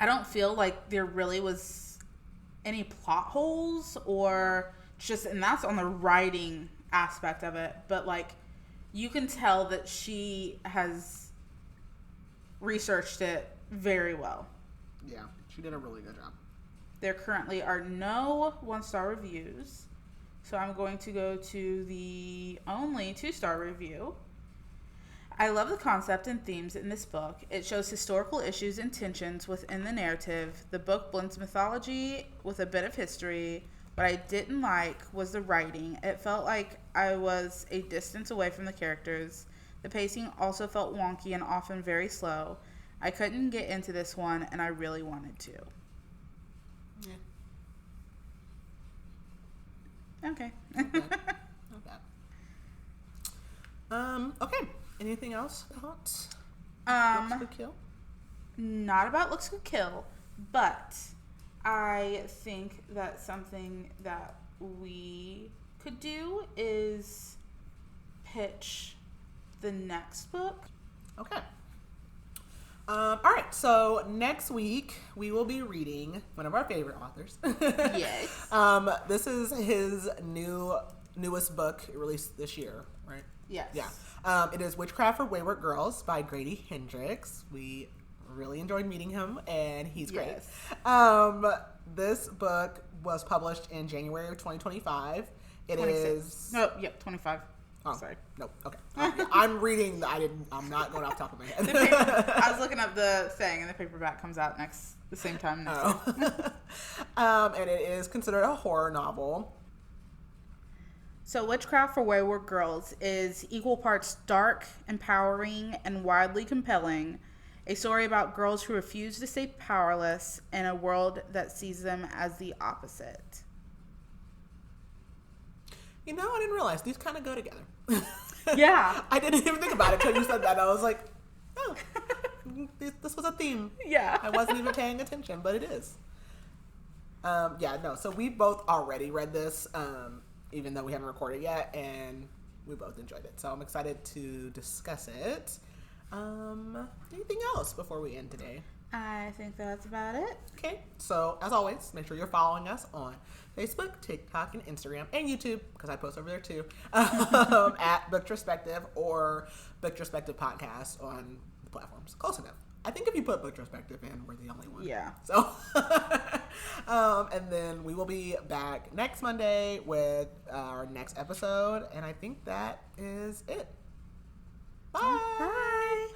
don't feel like there really was any plot holes or just, and that's on the writing aspect of it, but like you can tell that she has researched it very well. Yeah, she did a really good job. There currently are no 1-star reviews, so I'm going to go to the only 2-star review. I love the concept and themes in this book. It shows historical issues and tensions within the narrative. The book blends mythology with a bit of history. What I didn't like was the writing. It felt like I was a distance away from the characters. The pacing also felt wonky and often very slow. I couldn't get into this one, and I really wanted to. Yeah. Okay. Not bad. Okay. Anything else about Looks Could Kill? Not about Looks Could Kill, but I think that something that we could do is pitch the next book. Okay. All right. So next week we will be reading one of our favorite authors. Yes. This is his newest book released this year, right? Yes. Yeah. It is Witchcraft for Wayward Girls by Grady Hendrix. We really enjoyed meeting him, and he's great. Yes. This book was published in January of 2025. It 26. is. No, yep, 25. Oh, sorry. Nope. Okay. I'm reading. I'm not going off the top of my head. I was looking up the thing, and the paperback comes out the same time next week. And it is considered a horror novel. So, Witchcraft for Wayward Girls is equal parts dark, empowering, and wildly compelling. A story about girls who refuse to stay powerless in a world that sees them as the opposite. You know, I didn't realize these kind of go together. Yeah. I didn't even think about it until you said that. I was like, oh, this was a theme. Yeah. I wasn't even paying attention, but it is. Yeah, no. So we both already read this, even though we haven't recorded yet, and we both enjoyed it. So I'm excited to discuss it. Anything else before we end today? I think that's about it. Okay, so as always, make sure you're following us on Facebook, TikTok, and Instagram, and YouTube, because I post over there too, at Booktrospective or Booktrospective Podcast on the platforms. Close enough. I think if you put Booktrospective in, we're the only one. Yeah. So, and then we will be back next Monday with our next episode, and I think that is it. Bye. Bye.